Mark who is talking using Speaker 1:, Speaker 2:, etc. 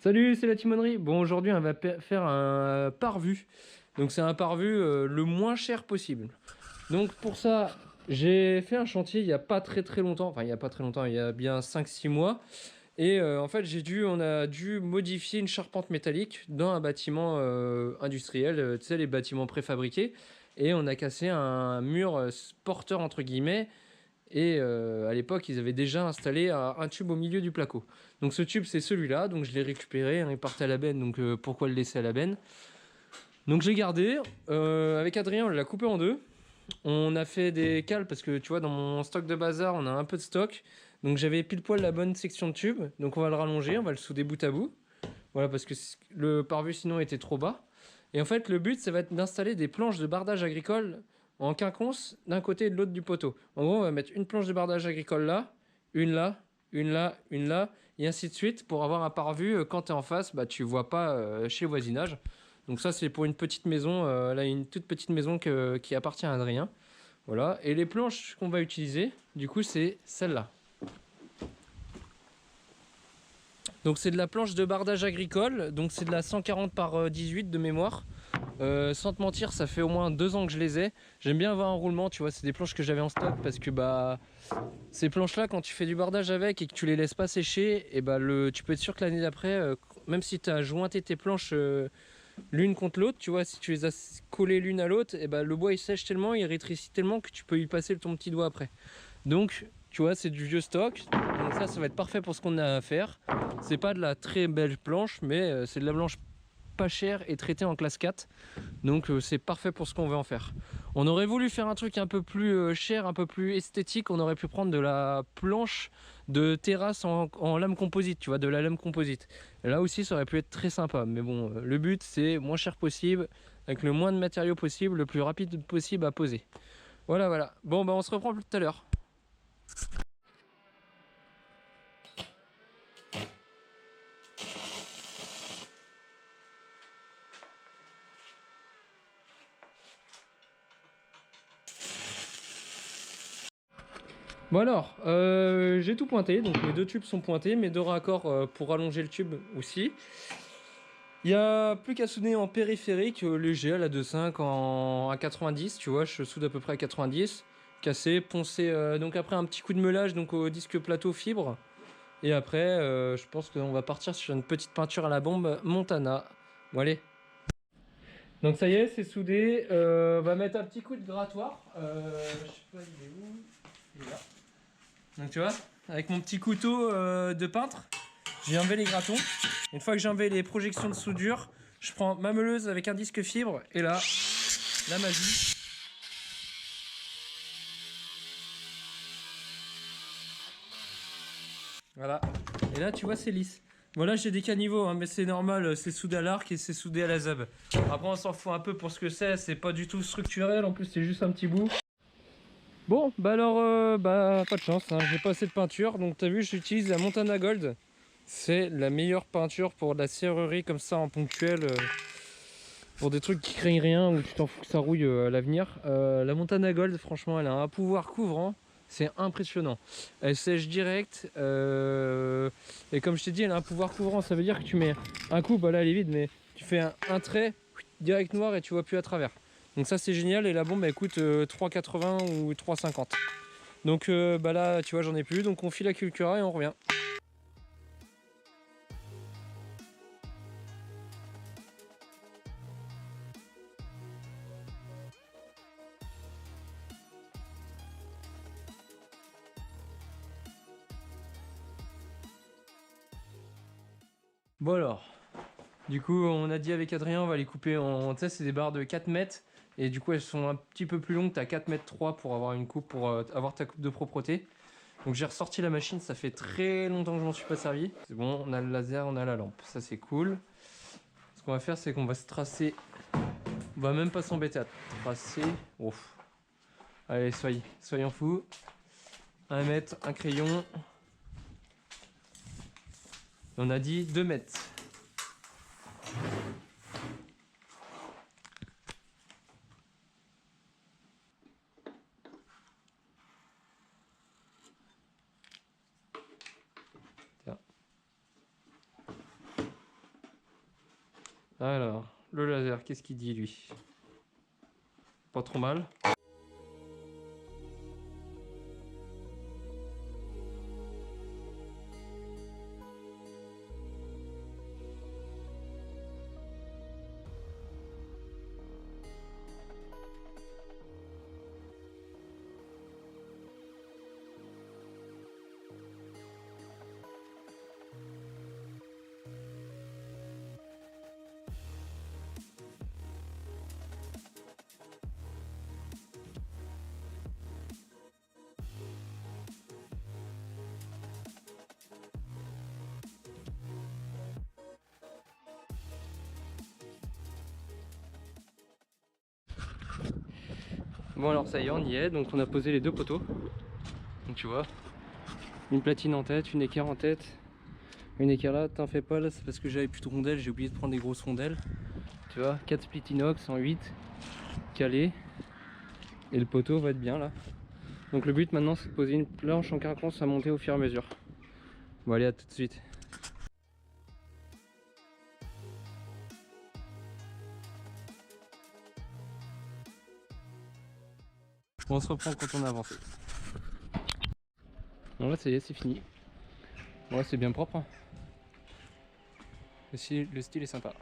Speaker 1: Salut, c'est la timonerie. Bon, aujourd'hui, on va faire un parvu. Donc, c'est un parvu le moins cher possible. Donc, pour ça, j'ai fait un chantier il n'y a pas très longtemps. Enfin, il n'y a pas très longtemps, il y a bien 5-6 mois. Et en fait, on a dû modifier une charpente métallique dans un bâtiment industriel, tu sais, les bâtiments préfabriqués. Et on a cassé un mur porteur, entre guillemets. Et à l'époque, ils avaient déjà installé un tube au milieu du placo. Donc ce tube, c'est celui-là. Donc je l'ai récupéré, hein, il partait à la benne. Donc pourquoi le laisser à la benne? Donc j'ai gardé. Avec Adrien, on l'a coupé en deux. On a fait des cales parce que tu vois, dans mon stock de bazar, on a un peu de stock. Donc j'avais pile poil la bonne section de tube. Donc on va le rallonger, on va le souder bout à bout. Voilà, parce que le parvu sinon était trop bas. Et en fait, le but, ça va être d'installer des planches de bardage agricole en quinconce d'un côté et de l'autre du poteau. En gros, on va mettre une planche de bardage agricole là, une là, une là, une là, et ainsi de suite pour avoir un parvu. Quand tu es en face, bah, tu vois pas chez le voisinage. Donc ça, c'est pour une petite maison, là, une toute petite maison qui appartient à Adrien. Voilà. Et les planches qu'on va utiliser, du coup, c'est celle-là. Donc c'est de la planche de bardage agricole, donc c'est de la 140 par 18 de mémoire. Sans te mentir, ça fait au moins 2 ans que je les ai. J'aime bien avoir un roulement, tu vois, c'est des planches que j'avais en stock parce que bah ces planches là, quand tu fais du bardage avec et que tu les laisses pas sécher, et bah tu peux être sûr que l'année d'après, même si tu as jointé tes planches l'une contre l'autre, tu vois, si tu les as collées l'une à l'autre, et bah le bois il sèche tellement, il rétrécit tellement que tu peux y passer ton petit doigt après. Donc tu vois, c'est du vieux stock. Donc ça va être parfait pour ce qu'on a à faire. C'est pas de la très belle planche, mais c'est de la planche pas chère et traitée en classe 4. Donc c'est parfait pour ce qu'on veut en faire. On aurait voulu faire un truc un peu plus cher, un peu plus esthétique. On aurait pu prendre de la planche de terrasse en lame composite, tu vois, de la lame composite. Et là aussi, ça aurait pu être très sympa. Mais bon, le but, c'est moins cher possible, avec le moins de matériaux possible, le plus rapide possible à poser. Voilà, voilà. Bon, bah on se reprend plus tout à l'heure. Bon alors, j'ai tout pointé, donc mes deux tubes sont pointés, mes deux raccords pour allonger le tube aussi. Il n'y a plus qu'à souder en périphérique, léger à la 2.5 à 90, tu vois, je soude à peu près à 90. Cassé, poncé, donc après un petit coup de meulage donc au disque plateau fibre. Et après, je pense qu'on va partir sur une petite peinture à la bombe Montana. Bon allez. Donc ça y est, c'est soudé. On va mettre un petit coup de grattoir. Je sais pas, il est où? Il est là. Donc tu vois, avec mon petit couteau de peintre, j'ai enlevé les gratons. Une fois que j'ai enlevé les projections de soudure, je prends ma meuleuse avec un disque fibre et là, la magie. Voilà. Et là, tu vois, c'est lisse. Voilà, j'ai des caniveaux, hein, mais c'est normal, c'est soudé à l'arc et c'est soudé à la zab. Après, on s'en fout un peu pour ce que c'est pas du tout structurel, en plus, c'est juste un petit bout. Bon, bah alors, bah, pas de chance, hein, j'ai pas assez de peinture, donc t'as vu, j'utilise la Montana Gold. C'est la meilleure peinture pour de la serrurerie comme ça en ponctuel. Pour des trucs qui craignent rien ou tu t'en fous que ça rouille à l'avenir. La Montana Gold, franchement, elle a un pouvoir couvrant. C'est impressionnant. Elle sèche direct. Et comme je t'ai dit, elle a un pouvoir couvrant. Ça veut dire que tu mets un coup, bah là elle est vide, mais tu fais un trait direct noir et tu vois plus à travers. Donc ça c'est génial. Et la bombe elle coûte 3,80 ou 3,50. Donc bah là tu vois j'en ai plus. Donc on file la Cultura et on revient. Bon alors, du coup, on a dit avec Adrien, on va les couper en... Tu sais, c'est des barres de 4 mètres. Et du coup, elles sont un petit peu plus longues. Tu as 4 mètres 3 pour avoir une coupe, pour avoir ta coupe de propreté. Donc j'ai ressorti la machine. Ça fait très longtemps que je m'en suis pas servi. C'est bon, on a le laser, on a la lampe. Ça, c'est cool. Ce qu'on va faire, c'est qu'on va se tracer. On va même pas s'embêter à tracer. Ouf. Allez, soyons fous. 1 mètre, un crayon. On a dit 2 mètres. Tiens. Alors, le laser, qu'est-ce qu'il dit lui? Pas trop mal. Bon alors ça y est, on y est, donc on a posé les deux poteaux. Donc tu vois, une platine en tête, une équerre en tête, une équerre là, t'en fais pas là, c'est parce que j'avais plus de rondelles, j'ai oublié de prendre des grosses rondelles. Tu vois, 4 splits inox en 8, calés, et le poteau va être bien là. Donc le but maintenant c'est de poser une planche en quinconce à monter au fur et à mesure. Bon allez, à tout de suite. On se reprend quand on a avancé. Bon là ça y est, c'est fini. Ouais, c'est bien propre, hein. Le style est sympa.